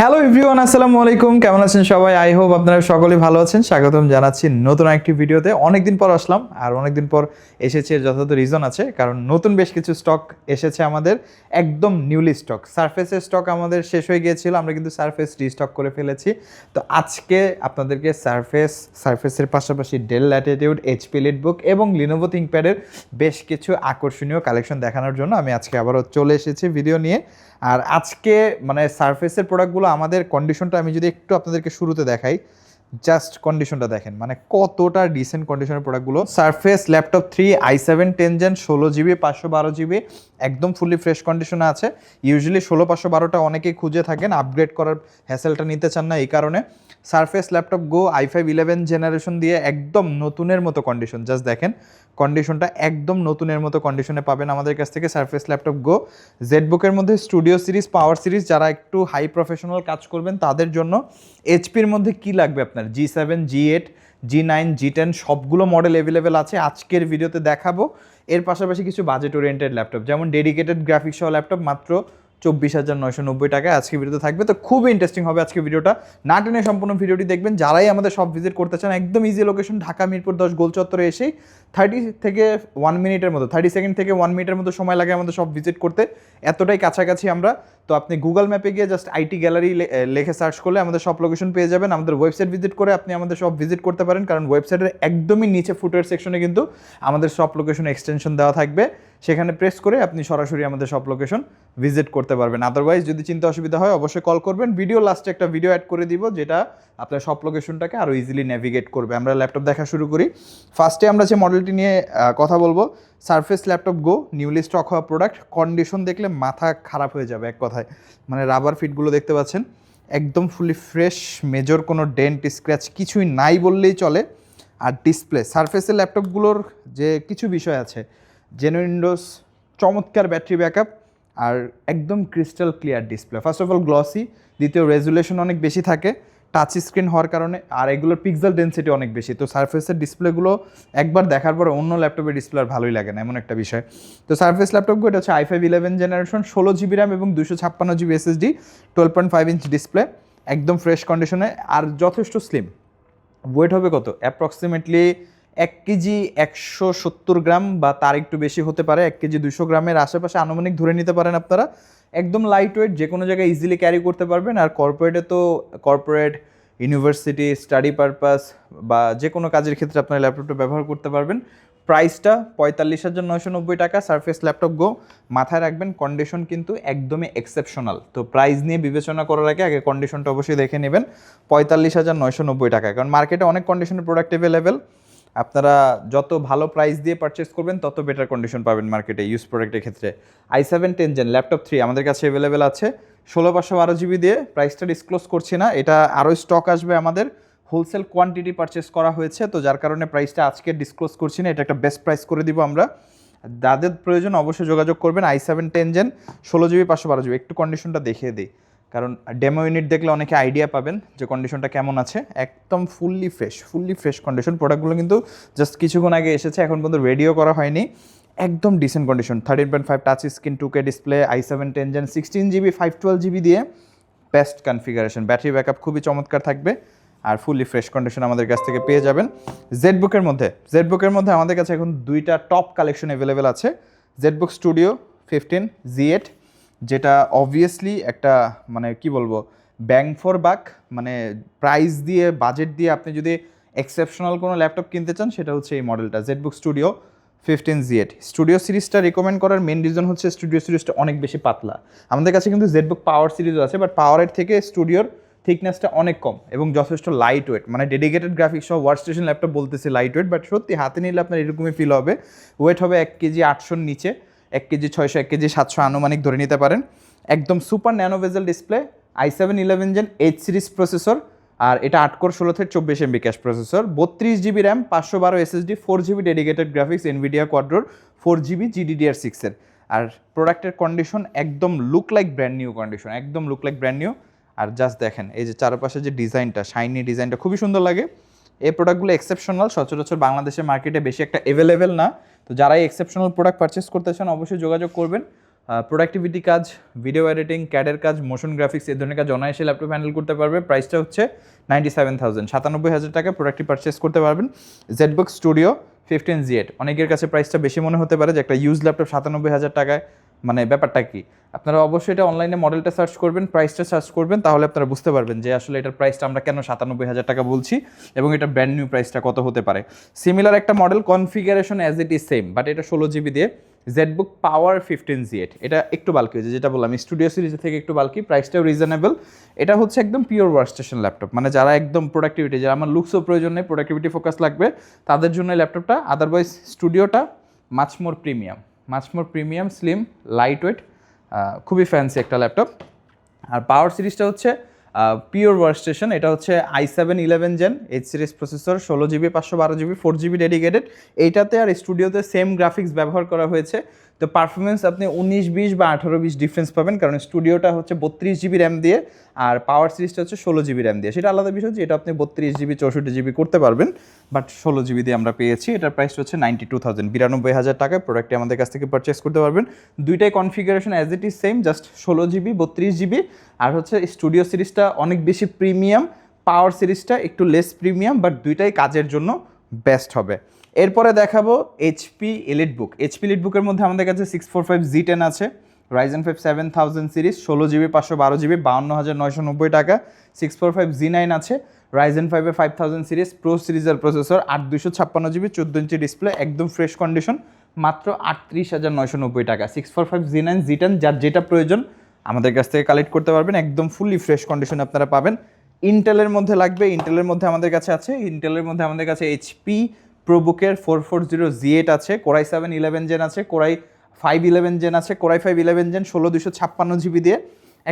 Hello everyone, আসসালামু আলাইকুম। কেমন আছেন সবাই? আই হোপ আপনারা সকলেই ভালো আছেন। স্বাগতম জানাচ্ছি নতুন একটি ভিডিওতে। অনেকদিন পর আসলাম, আর অনেকদিন পর এসেছে এর যথাযথ রিজন আছে, কারণ নতুন বেশ কিছু স্টক এসেছে আমাদের, একদম নিউলি স্টক। সারফেসের স্টক আমাদের শেষ হয়ে গিয়েছিল, আমরা কিন্তু সারফেস রিস্টক করে ফেলেছি। তো আজকে আপনাদেরকে সারফেসের পাশাপাশি ডেল ল্যাটিটিউড, এইচপি এলিটবুক এবং লিনোভো থিংকপ্যাডের বেশ কিছু আকর্ষণীয় কালেকশন দেখানোর জন্য আমি আজকে আবারও চলে এসেছি ভিডিও নিয়ে। আর আজকে মানে সারফেসের প্রোডাক্টগুলো আমাদের কন্ডিশনটা আমি যদি একটু আপনাদেরকে শুরুতে দেখাই, জাস্ট কন্ডিশনটা দেখেন, মানে কতটা ডিসেন্ট কন্ডিশনের প্রোডাক্টগুলো। Surface laptop 3 i7 10 Gen 16GB 512GB একদম ফুলি ফ্রেশ কন্ডিশনে আছে। ইউজুয়ালি 16 512টা অনেকেই খুঁজে থাকেন, আপগ্রেড করার হ্যাসেলটা নিতে চান না, এই কারণে সারফেস ল্যাপটপ গো i5 11 জেনারেশন দিয়ে একদম নতুনের মতো কন্ডিশন। জাস্ট দেখেন কন্ডিশনটা একদম নতুনের মতো কন্ডিশনে পাবেন আমাদের কাছ থেকে সারফেস ল্যাপটপ গো। জেডবুকের মধ্যে স্টুডিও সিরিজ, পাওয়ার সিরিজ, যারা একটু হাই প্রফেশনাল কাজ করবেন তাদের জন্য। এইচপির মধ্যে কি লাগবে আপনার, G7 G8 G9 G10 সবগুলো মডেল অ্যাভেলেবেল আছে, আজকের ভিডিওতে দেখাবো। এর পাশাপাশি কিছু বাজেট ওরিয়েন্টেড ল্যাপটপ, যেমন ডেডিকেটেড গ্রাফিক্স সহ ল্যাপটপ মাত্র 24,990 টাকায় আজকে ভিডিওতে থাকবে। তো খুবই ইন্টারেস্টিং হবে আজকে ভিডিওটা, না টেনে সম্পূর্ণ ভিডিওটি দেখবেন। যারাই আমাদের সব ভিজিট করতে চান, একদম ইজি লোকেশন, ঢাকা মিরপুর 10 গোল চত্বরে এসেই 30 থেকে 1 মিনিটের মতো, 30 সেকেন্ড থেকে 1 মিনিটের মতো সময় লাগে আমাদের সব ভিজিট করতে, এতটাই কাছাকাছি আমরা। তো আপনি গুগল ম্যাপে গিয়ে জাস্ট আইটি গ্যালারি লেখে সার্চ করলে আমাদের সব লোকেশন পেয়ে যাবেন। আমাদের ওয়েবসাইট ভিজিট করে আপনি আমাদের সব ভিজিট করতে পারেন, কারণ ওয়েবসাইটের একদমই নিচে ফুটওয়্যার সেকশনে কিন্তু আমাদের সব লোকেশন এক্সটেনশন দেওয়া থাকবে, সেখানে প্রেস করে আপনি সরাসরি আমাদের সব লোকেশন ভিজিট করতে পারবেন। আদারওয়াইজ যদি চিন্তা অসুবিধা হয় অবশ্যই কল করবেন। ভিডিও লাস্টে একটা ভিডিও অ্যাড করে দিব, যেটা আপনার সব লোকেশনটাকে আরও ইজিলি ন্যাভিগেট করবে। আমরা ল্যাপটপ দেখা শুরু করি। ফার্স্টে আমরা যে মডেলটি নিয়ে কথা বলবো, সারফেস ল্যাপটপ গো, নিউলি স্টক হওয়া প্রোডাক্ট। কন্ডিশন দেখলে মাথা খারাপ হয়ে যাবে এক কথায়, মানে রাবার ফিটগুলো দেখতে পাচ্ছেন একদম ফুলি ফ্রেশ, মেজর কোনো ডেন্ট স্ক্র্যাচ কিছুই নাই বললেই চলে। আর ডিসপ্লে, সারফেসের ল্যাপটপগুলোর যে কিছু বিষয় আছে, জেনুইন উইন্ডোজ, চমৎকার ব্যাটারি ব্যাকআপ, আর একদম crystal clear display. First of all glossy, দ্বিতীয় রেজুলেশন অনেক বেশি থাকে টাচ স্ক্রিন হওয়ার কারণে, আর এগুলোর পিক্সেল ডেন্সিটি অনেক বেশি। তো সারফেসের ডিসপ্লেগুলো একবার দেখার পরে অন্য ল্যাপটপের ডিসপ্লে আর ভালোই লাগে না, এমন একটা বিষয়। তো সারফেস ল্যাপটপগুলো এটা হচ্ছে i5 11 জেনারেশন, 16GB র্যাম এবং 256GB SSD, 12.5 ইঞ্চ ডিসপ্লে, একদম ফ্রেশ কন্ডিশনে, আর যথেষ্ট স্লিম। ওয়েট হবে কত, অ্যাপ্রক্সিমেটলি 1 কেজি 170 গ্রাম বা তার একটু বেশি হতে পারে, 1 কেজি 200 গ্রামের আশেপাশে আনুমানিক ধরে নিতে পারেন আপনারা। একদম লাইট ওয়েট, যে কোনো জায়গায় ইজিলি ক্যারি করতে পারবেন। আর কর্পোরেটে তো কর্পোরেট, ইউনিভার্সিটি, স্টাডি পারপাস বা যে কোনো কাজের ক্ষেত্রে আপনার ল্যাপটপটা ব্যবহার করতে পারবেন। প্রাইসটা 45,990 টাকা সারফেস ল্যাপটপ গো। মাথায় রাখবেন কন্ডিশন কিন্তু একদমই এক্সেপশনাল, তো প্রাইস নিয়ে বিবেচনা করার আগে কন্ডিশনটা অবশ্যই দেখে নেবেন। 45,990 টাকা, কারণ মার্কেটে অনেক কন্ডিশনের প্রোডাক্ট অ্যাভেলেবেল, আপনারা যত ভালো প্রাইস দিয়ে পারচেস করবেন তত বেটার কন্ডিশন পাবেন মার্কেটে ইউজ প্রোডাক্টের ক্ষেত্রে। i7 10 Gen ল্যাপটপ 3 আমাদের কাছে অ্যাভেলেবেল আছে 16/512GB দিয়ে। প্রাইসটা ডিসক্লোজ করছি না, এটা আরও স্টক আসবে, আমাদের হোলসেল কোয়ান্টিটি পারচেস করা হয়েছে, তো যার কারণে প্রাইসটা আজকে ডিসক্লোজ করছি না, এটা একটা বেস্ট প্রাইস করে দিব আমরা। যাদের প্রয়োজন অবশ্যই যোগাযোগ করবেন। i7 10 Gen 16GB 512GB। একটু কন্ডিশনটা দেখিয়ে দিই, কারণ ডেমো ইউনিট দেখলে অনেকে আইডিয়া পাবেন যে কন্ডিশনটা কেমন আছে। একদম ফুললি ফ্রেশ কন্ডিশন। প্রোডাক্টগুলো কিন্তু জাস্ট কিছুক্ষণ আগে এসেছে, এখন পর্যন্ত রেডিও করা হয়নি, একদম dissent condition. 13.5 touch screen 2K display, i7 10 Gen 16GB 512GB দিয়ে বেস্ট কনফিগারেশন। ব্যাটারি ব্যাকআপ খুবই চমৎকার থাকবে, আর ফুললি ফ্রেশ কন্ডিশন আমাদের কাছ থেকে পেয়ে যাবেন। জেডবুকের মধ্যে আমাদের কাছে এখন দুইটা টপ কালেকশন অ্যাভেলেবেল আছে। জেডবুক স্টুডিও 15 Z8, যেটা অবভিয়াসলি একটা মানে কি বলবো, ব্যাং ফর বাক, মানে প্রাইস দিয়ে বাজেট দিয়ে আপনি যদি এক্সেপশনাল কোনো ল্যাপটপ কিনতে চান সেটা হচ্ছে এই মডেলটা, জেডবুক স্টুডিও 15 Z8। স্টুডিও সিরিজটা রিকমেন্ড করার মেন রিজন হচ্ছে স্টুডিও সিরিজটা অনেক বেশি পাতলা। আমাদের কাছে কিন্তু জেডবুক পাওয়ার সিরিজও আছে, বাট পাওয়ারের থেকে স্টুডিওর থিকনেসটা অনেক কম এবং যথেষ্ট লাইট ওয়েট, মানে ডেডিকেটেড গ্রাফিক্স সহ ওয়ার্ক স্টেশন ল্যাপটপ বলতেছে লাইট ওয়েট, বাট সত্যি হাতে নিলে আপনার এরকমই ফিল হবে। ওয়েট হবে 1 কেজি 800 নিচে, 1 কেজি 600, 1 কেজি 700 আনুমানিক ধরে নিতে পারেন। একদম super nano bezel display, i7 11 Gen 8 series processor, আর এটা 8 core 16 thread 24 MB cache processor, 32GB RAM, 512 SSD, 4GB dedicated graphics, Nvidia কোয়াড্রোর 4GB GDDR6 এর। আর প্রোডাক্টের কন্ডিশন একদম look like brand new condition, একদম লুক লাইক ব্র্যান্ড নিউ। আর just দেখেন এই যে চারপাশে যে ডিজাইনটা, শাইনি ডিজাইনটা খুবই সুন্দর লাগে। এই প্রোডাক্টগুলো এক্সেপশনাল, সচরাচর বাংলাদেশের মার্কেটে বেশি একটা অ্যাভেলেবেল না, তো যারা এই এক্সেপশনাল প্রোডাক্ট পারচেস করতে চান অবশ্যই যোগাযোগ করবেন। প্রোডাক্টিভিটি কাজ, ভিডিও এডিটিং, ক্যাডের কাজ, মোশন গ্রাফিক্স এই ধরনের কাজ অনায়াসে ল্যাপটপ হ্যান্ডেল করতে পারবে। প্রাইসটা হচ্ছে 97,000, 97,000 টাকা প্রোডাক্টটি পারচেস করতে পারবেন। জেডবুক স্টুডিও 15Z, অনেকের কাছে প্রাইসটা বেশি মনে হতে পারে যে একটা ইউজ ল্যাপটপ 97,000 টাকায়, মানে ব্যাপারটা কি। আপনারা অবশ্যই এটা অনলাইনে মডেলটা সার্চ করবেন, প্রাইসটা সার্চ করবেন, তাহলে আপনারা বুঝতে পারবেন যে আসলে এটার প্রাইসটা আমরা কেন 97,000 টাকা বলছি এবং এটা ব্র্যান্ড নিউ প্রাইসটা কত হতে পারে। সিমিলার একটা model, configuration as it is same, but এটা 16GB দিয়ে, জেডবুক পাওয়ার 15Z। এটা একটু বাল্কি হয়েছে, যেটা বললাম স্টুডিও সিরিজ থেকে একটু বাল্কি, প্রাইসটাও রিজনেবল। এটা হচ্ছে একদম পিওর ওয়ার্কস্টেশন ল্যাপটপ, মানে যারা একদম প্রোডাক্টিভিটি, যারা আমার লুকসও প্রয়োজন নেই, প্রোডাক্টিভিটি ফোকাস লাগবে, তাদের জন্য এই ল্যাপটপটা। আদারওয়াইজ স্টুডিওটা much more premium, slim, light weight, খুবই ফ্যান্সি একটা ল্যাপটপ। আর পাওয়ার সিরিজটা হচ্ছে পিওর ওয়ার্কস্টেশন, এটা হচ্ছে i7 11 Gen H series processor, 16GB 512GB 4GB dedicated. এইটাতে আর স্টুডিওতে সেম গ্রাফিক্স ব্যবহার করা হয়েছে, তো পারফরমেন্স আপনি 19-20 বা 18-20 ডিফারেন্স পাবেন, কারণ স্টুডিওটা হচ্ছে 32GB র্যাম দিয়ে আর পাওয়ার সিরিজটা হচ্ছে 16GB র্যাম দিয়ে। সেটা আলাদা বিষয় যে এটা আপনি 32GB 64GB করতে পারবেন, বাট 16GB দিয়ে আমরা পেয়েছি। এটার প্রাইস হচ্ছে 92,000, 92,000 টাকায় প্রোডাক্টটি আমাদের কাছ থেকে পারচেস করতে পারবেন। দুইটাই configuration as it is same, just 16GB 32GB, আর হচ্ছে স্টুডিও সিরিজটা অনেক বেশি প্রিমিয়াম, পাওয়ার সিরিজটা একটু লেস প্রিমিয়াম, বাট দুইটাই কাজের জন্য বেস্ট হবে। এরপরে দেখাবো এইচপি এলিটবুক। এইচপি এলিটবুকের মধ্যে আমাদের কাছে 645 Z10 আছে, Ryzen 5 7000 সিরিজ, 16GB 512GB 52,990 টাকা। 645 Z9 আছে, Ryzen 5 5000 সিরিজ, প্রো সিরিজের প্রসেসর, 8256GB 14 ইঞ্চি ডিসপ্লে, একদম ফ্রেশ কন্ডিশন, মাত্র 38,990 টাকা। 645 Z9 Z10 যার যেটা প্রয়োজন আমাদের কাছ থেকে কালেক্ট করতে পারবেন, একদম ফুললি ফ্রেশ কন্ডিশনে আপনারা পাবেন। ইন্টেলের মধ্যে লাগবে, ইন্টেলের মধ্যে আমাদের কাছে আছে, ইন্টেলের মধ্যে আমাদের কাছে এইচপি প্রোবুকের 440Z8 আছে, কোরাই 7 11 জেন আছে, কোরাই 5 11 জেন আছে, কোরাই 5 11 জেন 16,256GB দিয়ে,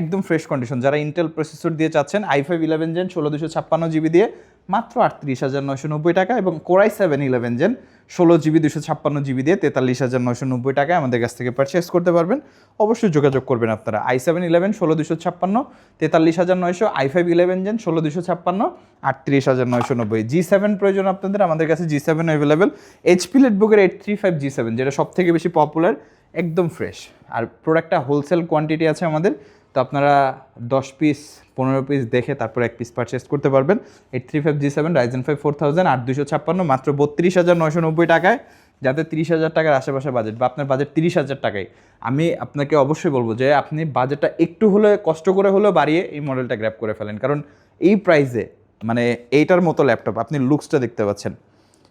একদম ফ্রেশ কন্ডিশন। যারা ইন্টেল প্রসেসর দিয়ে চাচ্ছেন i5 11 জেন 16,256GB দিয়ে মাত্র 38,990 টাকা, এবং কোরাই 7 11 জেন 16GB 256GB দিয়ে 43,990 টাকায় আমাদের কাছ থেকে পারচেস করতে পারবেন। অবশ্যই যোগাযোগ করবেন আপনারা। i7 11 16,256 43,900, i5 11 gen 16,256 38,990। G7 প্রয়োজন আপনাদের, আমাদের কাছে G7 অ্যাভেলেবেল। এইচপি লিটবুকের 835 G7 যেটা সব থেকে বেশি পপুলার, একদম ফ্রেশ। আর প্রোডাক্টটা হোলসেল কোয়ান্টিটি আছে আমাদের, তো আপনারা 10 পিস 15 পিস দেখে তারপর এক পিস পারচেস করতে পারবেন। 835 G7 Ryzen 5 4000 8256 মাত্র 32,990 টাকায়, যাতে 30,000 টাকার আশেপাশে বাজেট বা আপনার বাজেট 30,000 টাকায়, আমি আপনাকে অবশ্যই বলবো যে আপনি বাজেটটা একটু হলে কষ্ট করে হলেও বাড়িয়ে এই মডেলটা গ্র্যাব করে ফেলেন, কারণ এই প্রাইসে মানে এইটার মতো ল্যাপটপ আপনি লুকসটা দেখতে পাচ্ছেন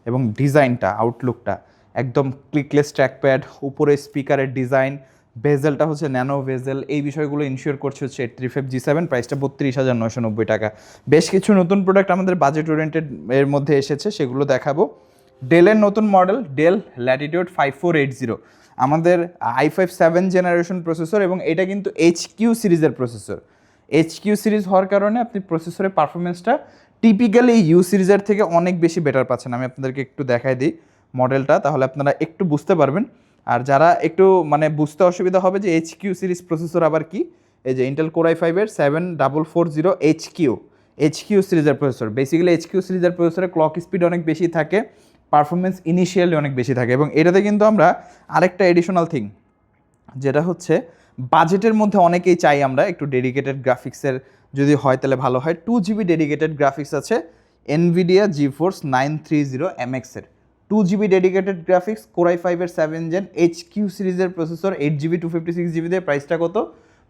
এবং ডিজাইনটা, আউটলুকটা একদম ক্লিকলেস ট্র্যাকপ্যাড, উপরে স্পিকারের ডিজাইন, বেজেলটা হচ্ছে ন্যানো বেজেল, এই বিষয়গুলো ইনশিওর করছে হচ্ছে 835 G7, প্রাইসটা 32,990 টাকা। বেশ কিছু নতুন প্রোডাক্ট আমাদের বাজেট ওরিয়েন্টেড এর মধ্যে এসেছে, সেগুলো দেখাবো। ডেলের নতুন মডেল ডেল ল্যাটিটিউড 5480, আমাদের i5 7 জেনারেশন প্রসেসর, এবং এটা কিন্তু HQ সিরিজের প্রসেসর। HQ সিরিজ হওয়ার কারণে আপনি প্রসেসরের পারফরমেন্সটা টিপিক্যালি ইউ সিরিজের থেকে অনেক বেশি বেটার পাচ্ছেন। আমি আপনাদেরকে একটু দেখাই দিই মডেলটা, তাহলে আপনারা একটু বুঝতে পারবেন। আর যারা একটু মানে বুঝতে অসুবিধা হবে যে HQ সিরিজ প্রসেসর আবার কি, এই যে ইন্টেল কোর i5 এর 7440 HQ সিরিজের প্রসেসর। বেসিক্যালি HQ সিরিজের প্রসেসরে ক্লক স্পিড অনেক বেশি থাকে, পারফরমেন্স ইনিশিয়ালি অনেক বেশি থাকে, এবং এটাতে কিন্তু আমরা আরেকটা এডিশনাল থিং, যেটা হচ্ছে বাজেটের মধ্যে অনেকেই চাই আমরা একটু ডেডিকেটেড গ্রাফিক্সের যদি হয় তাহলে ভালো হয়। 2GB ডেডিকেটেড গ্রাফিক্স আছে NVIDIA GeForce 930 MX এর, 2GB ডেডিকেটেড গ্রাফিক্স, কোরাই 5 এর 7 জেন HQ সিরিজের প্রসেসর, 8GB 256GB দিয়ে, প্রাইসটা কত?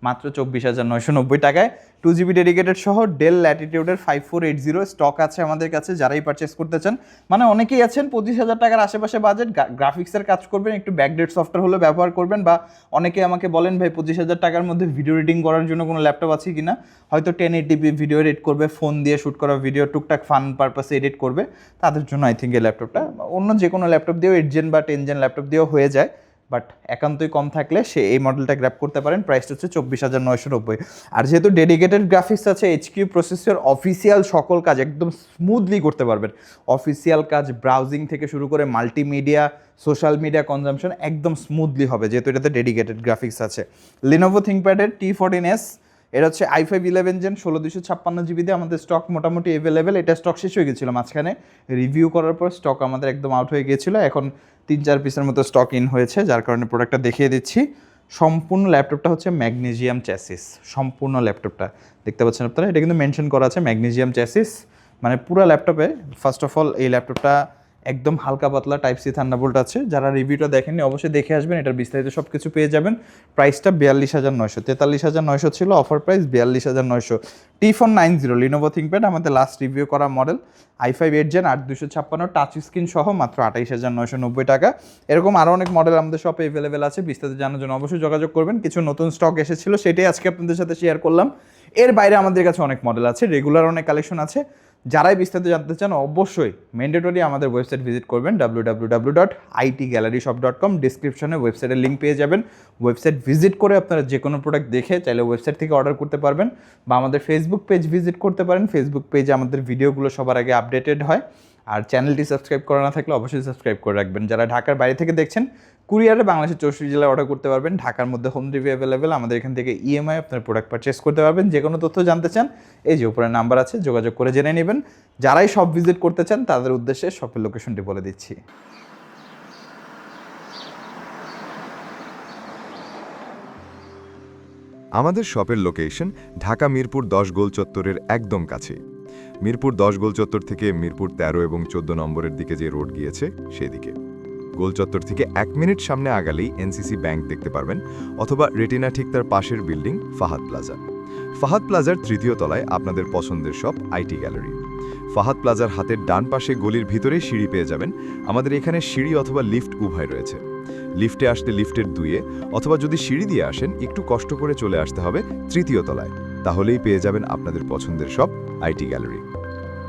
মাত্র 24,990 টাকায়। 2GB ডেডিকেটেড সহ ডেল ল্যাটিটিউডের 5480 স্টক আছে আমাদের কাছে, যারাই পারচেস করতে চান। মানে অনেকেই আছেন 25,000 টাকার আশেপাশে বাজেট, গ্রাফিক্সের কাজ করবেন, একটু ব্যাকডেট সফটওয়্যার হলে ব্যবহার করবেন, বা অনেকে আমাকে বলেন ভাই 25,000 টাকার মধ্যে ভিডিও এডিটিং করার জন্য কোনো ল্যাপটপ আছে কি না, হয়তো 1080p ভিডিও এডিট করবে, ফোন দিয়ে শ্যুট করা ভিডিও টুকটাক ফান পারপাসে এডিট করবে, তাদের জন্য আই থিঙ্ক এই ল্যাপটপটা, অন্য যে কোনো ল্যাপটপ দিয়েও 8 জেন বা 10 জেন ল্যাপটপ দিয়েও হয়ে যায়, বাট একান্তই কম থাকলে সে এই মডেলটা গ্র্যাব করতে পারেন। প্রাইসটা হচ্ছে 24,990। আর যেহেতু ডেডিকেটেড গ্রাফিক্স আছে, HQ প্রসেসর অফিসিয়াল সকল কাজ একদম স্মুথলি করতে পারবেন। অফিসিয়াল কাজ, ব্রাউজিং থেকে শুরু করে মাল্টিমিডিয়া, সোশ্যাল মিডিয়া কনজামশন একদম স্মুথলি হবে, যেহেতু এটাতে ডেডিকেটেড গ্রাফিক্স আছে। লিনোভো থিংকপ্যাডের T14S, এটা হচ্ছে i5 11 জেন 16,256GB দিয়ে আমাদের স্টক মোটামুটি অ্যাভেলেবেল। এটা স্টক শেষ হয়ে গেছিলো মাঝখানে, রিভিউ করার পর স্টক আমাদের একদম আউট হয়ে গিয়েছিলো, এখন 3-4 পিসের মতো স্টক ইন হয়েছে, যার কারণে প্রোডাক্টটা দেখিয়ে দিচ্ছি। সম্পূর্ণ ল্যাপটপটা হচ্ছে ম্যাগনেসিয়াম চ্যাসিস, সম্পূর্ণ ল্যাপটপটা দেখতে পাচ্ছেন আপনারা, এটা কিন্তু মেনশন করা আছে ম্যাগনেসিয়াম চ্যাসিস। মানে পুরো ল্যাপটপে ফার্স্ট অফ অল এই ল্যাপটপটা একদম হালকা পাতলা টাইপ সি থান্ডারবোল্ট আছে। যারা রিভিউটা দেখেননি অবশ্যই দেখে আসবেন, এটার বিস্তারিত সব কিছু পেয়ে যাবেন। প্রাইসটা 42,900, 43,900 ছিল, offer price 42,900। T-Phone 90 Lenovo ThinkPad আমাদের লাস্ট রিভিউ করা model, i5 8 Gen 8256 touch screen সহ মাত্র 28,990 টাকা। এরকম আরও অনেক মডেল আমাদের শপে অ্যাভেলেবেল আছে, বিস্তারিত জানার জন্য অবশ্যই যোগাযোগ করবেন। কিছু নতুন স্টক এসেছিল সেটাই আজকে আপনাদের সাথে শেয়ার করলাম। এর বাইরে আমাদের কাছে অনেক মডেল আছে, রেগুলার অনেক কালেকশন আছে। যারাই বিস্তারিত জানতে চান অবশ্যই ম্যান্ডেটরি আমাদের ওয়েবসাইট ভিজিট করবেন www.itgalleryshop.com। ডিসক্রিপশনে ওয়েবসাইটের লিঙ্ক পেয়ে যাবেন। ওয়েবসাইট ভিজিট করে আপনারা যে কোনো প্রোডাক্ট দেখে চাইলে ওয়েবসাইট থেকে অর্ডার করতে পারবেন, বা আমাদের ফেসবুক পেজ ভিজিট করতে পারেন। ফেসবুক পেজে আমাদের ভিডিওগুলো সবার আগে আপডেটেড হয়। আর চ্যানেলটি সাবস্ক্রাইব করা না থাকলে অবশ্যই সাবস্ক্রাইব করে রাখবেন। যারা ঢাকার বাইরে থেকে দেখছেন কুরিয়ারে বাংলাদেশের 64 জেলায় অর্ডার করতে পারবেন। ঢাকার মধ্যে হোম ডেলিভারি অ্যাভেলেবেল, আমাদের এখান থেকে ইএমআই আপনার প্রোডাক্ট পারচেস করতে পারবেন। যে কোনো তথ্য জানতে চান এই যে উপরে নাম্বার আছে, যোগাযোগ করে জেনে নেবেন। যারাই শপ ভিজিট করতে চান তাদের উদ্দেশ্যে শপের লোকেশনটি বলে দিচ্ছি। আমাদের শপের লোকেশন ঢাকা মিরপুর 10 গোল চত্বরের একদম কাছে। মিরপুর 10 গোল চত্বর থেকে মিরপুর 13 এবং 14 নম্বরের দিকে যে রোড গিয়েছে সেদিকে। গোল চত্বর থেকে 1 মিনিট সামনে আগালেই এনসিসি ব্যাংক দেখতে পারবেন, অথবা রেটিনা ঠিক তার পাশের বিল্ডিং ফাহাদ প্লাজা। ফাহাদ প্লাজার 3য় তলায় আপনাদের পছন্দের শপ আইটি গ্যালারি। ফাহাদ প্লাজার হাতের ডান পাশে গলির ভিতরেই সিঁড়ি পেয়ে যাবেন। আমাদের এখানে সিঁড়ি অথবা লিফট উভয় রয়েছে। লিফটে আসতে লিফটের 2-এ, অথবা যদি সিঁড়ি দিয়ে আসেন একটু কষ্ট করে চলে আসতে হবে 3য় তলায়, তাহলেই পেয়ে যাবেন আপনাদের পছন্দের শপ আইটি গ্যালারি।